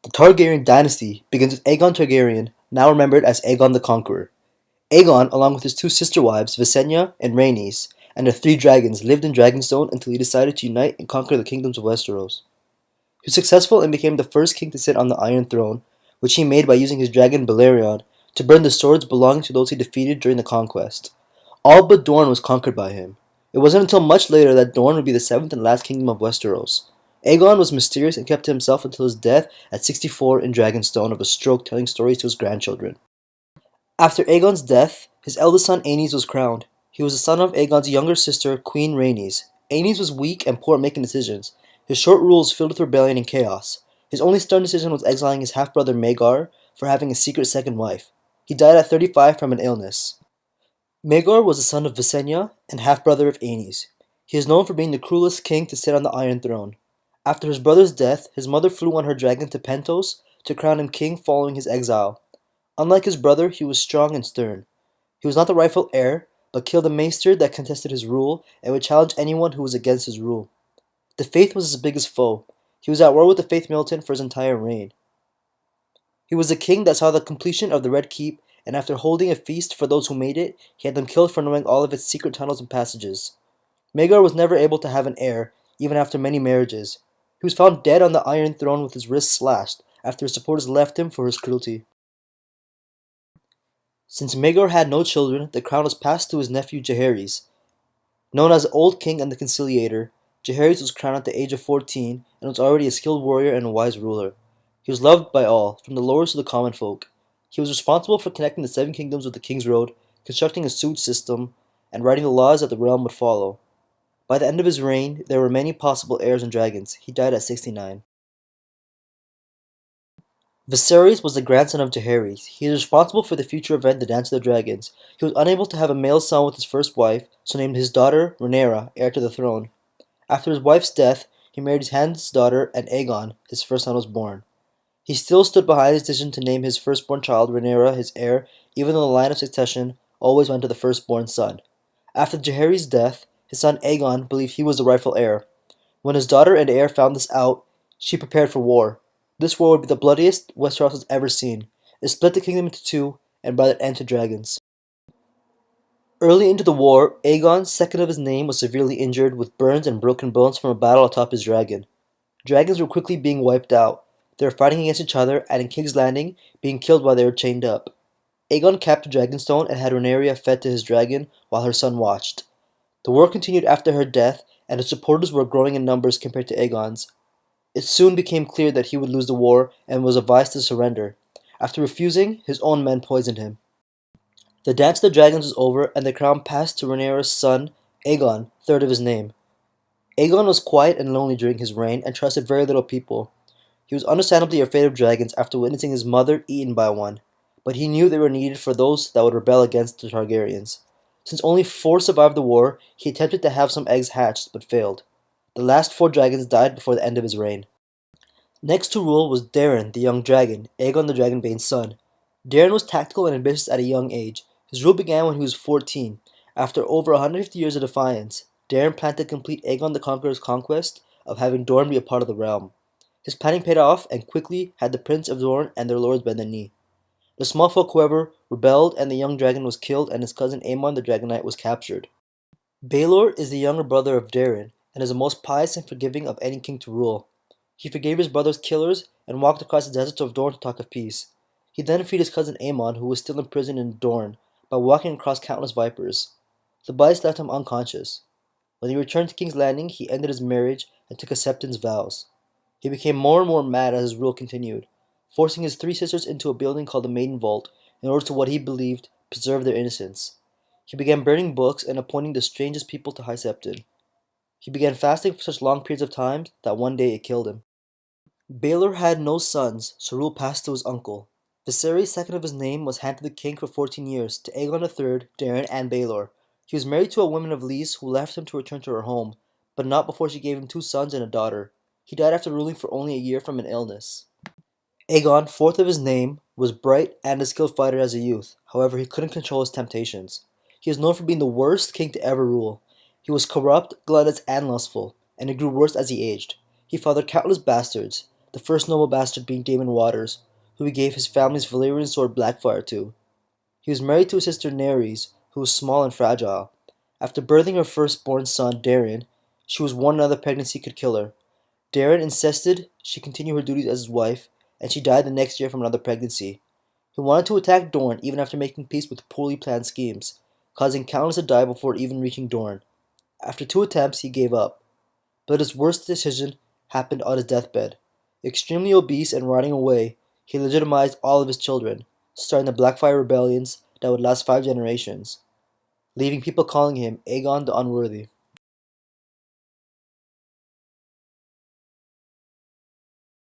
The Targaryen dynasty begins with Aegon Targaryen, now remembered as Aegon the Conqueror. Aegon, along with his two sister wives, Visenya and Rhaenys, and their three dragons, lived in Dragonstone until he decided to unite and conquer the kingdoms of Westeros. He was successful and became the first king to sit on the Iron Throne, which he made by using his dragon Balerion to burn the swords belonging to those he defeated during the conquest. All but Dorne was conquered by him. It wasn't until much later that Dorne would be the seventh and last kingdom of Westeros. Aegon was mysterious and kept to himself until his death at 64 in Dragonstone of a stroke telling stories to his grandchildren. After Aegon's death, his eldest son Aenys was crowned. He was the son of Aegon's younger sister, Queen Rhaenys. Aenys was weak and poor at making decisions. His short rule was filled with rebellion and chaos. His only stern decision was exiling his half-brother Maegor for having a secret second wife. He died at 35 from an illness. Maegor was the son of Visenya and half-brother of Aenys. He is known for being the cruelest king to sit on the Iron Throne. After his brother's death, his mother flew on her dragon to Pentos to crown him king following his exile. Unlike his brother, he was strong and stern. He was not the rightful heir, but killed a maester that contested his rule and would challenge anyone who was against his rule. The Faith was his biggest foe. He was at war with the Faith militant for his entire reign. He was the king that saw the completion of the Red Keep, and after holding a feast for those who made it, he had them killed for knowing all of its secret tunnels and passages. Maegor was never able to have an heir, even after many marriages. He was found dead on the Iron Throne with his wrists slashed, after his supporters left him for his cruelty. Since Maegor had no children, the crown was passed to his nephew Jaehaerys. Known as the Old King and the Conciliator, Jaehaerys was crowned at the age of 14 and was already a skilled warrior and a wise ruler. He was loved by all, from the lords to the common folk. He was responsible for connecting the Seven Kingdoms with the King's Road, constructing a sewage system, and writing the laws that the realm would follow. By the end of his reign, there were many possible heirs and dragons. He died at 69. Viserys was the grandson of Jaehaerys. He is responsible for the future event, the Dance of the Dragons. He was unable to have a male son with his first wife, so named his daughter Rhaenyra heir to the throne. After his wife's death, he married his hand's daughter, and Aegon, his first son, was born. He still stood behind his decision to name his firstborn child Rhaenyra his heir, even though the line of succession always went to the firstborn son. After Jaehaerys' death, his son Aegon believed he was the rightful heir. When his daughter and heir found this out, she prepared for war. This war would be the bloodiest Westeros has ever seen. It split the kingdom into two and brought an end to dragons. Early into the war, Aegon, second of his name, was severely injured with burns and broken bones from a battle atop his dragon. Dragons were quickly being wiped out. They were fighting against each other and in King's Landing, being killed while they were chained up. Aegon captured Dragonstone and had Rhaenyra fed to his dragon while her son watched. The war continued after her death, and his supporters were growing in numbers compared to Aegon's. It soon became clear that he would lose the war and was advised to surrender. After refusing, his own men poisoned him. The Dance of the Dragons was over, and the crown passed to Rhaenyra's son, Aegon, third of his name. Aegon was quiet and lonely during his reign and trusted very little people. He was understandably afraid of dragons after witnessing his mother eaten by one, but he knew they were needed for those that would rebel against the Targaryens. Since only 4 survived the war, he attempted to have some eggs hatched, but failed. The last 4 dragons died before the end of his reign. Next to rule was Daeron, the young dragon, Aegon the Dragonbane's son. Daeron was tactical and ambitious at a young age. His rule began when he was 14. After over 150 years of defiance, Daeron planned to complete Aegon the Conqueror's conquest of having Dorne be a part of the realm. His planning paid off and quickly had the Prince of Dorne and their lords bend the knee. The small folk, however, rebelled and the young dragon was killed and his cousin Aemon the Dragon Knight was captured. Baelor is the younger brother of Daeron and is the most pious and forgiving of any king to rule. He forgave his brother's killers and walked across the deserts of Dorne to talk of peace. He then freed his cousin Aemon, who was still imprisoned in Dorne, by walking across countless vipers. The bites left him unconscious. When he returned to King's Landing, he ended his marriage and took acceptance vows. He became more and more mad as his rule continued, forcing his 3 sisters into a building called the Maiden Vault in order to what he believed preserve their innocence. He began burning books and appointing the strangest people to High Septon. He began fasting for such long periods of time that one day it killed him. Baelor had no sons, so rule passed to his uncle. Viserys, second of his name, was hand to the king for 14 years, to Aegon III, Daeron, and Baelor. He was married to a woman of Lys who left him to return to her home, but not before she gave him 2 sons and a daughter. He died after ruling for only a year from an illness. Aegon, fourth of his name, was bright and a skilled fighter as a youth. However, he couldn't control his temptations. He is known for being the worst king to ever rule. He was corrupt, gluttonous, and lustful, and it grew worse as he aged. He fathered countless bastards. the first noble bastard being Daemon Waters, who he gave his family's Valyrian sword Blackfire to. He was married to his sister Nerys, who was small and fragile. After birthing her firstborn son, Darren, she was warned another pregnancy could kill her. Darren insisted she continue her duties as his wife, and she died the next year from another pregnancy. He wanted to attack Dorne even after making peace with poorly planned schemes, causing countless to die before even reaching Dorne. After 2 attempts, he gave up. But his worst decision happened on his deathbed. Extremely obese and rotting away, he legitimized all of his children, starting the Blackfire rebellions that would last 5 generations, leaving people calling him Aegon the Unworthy.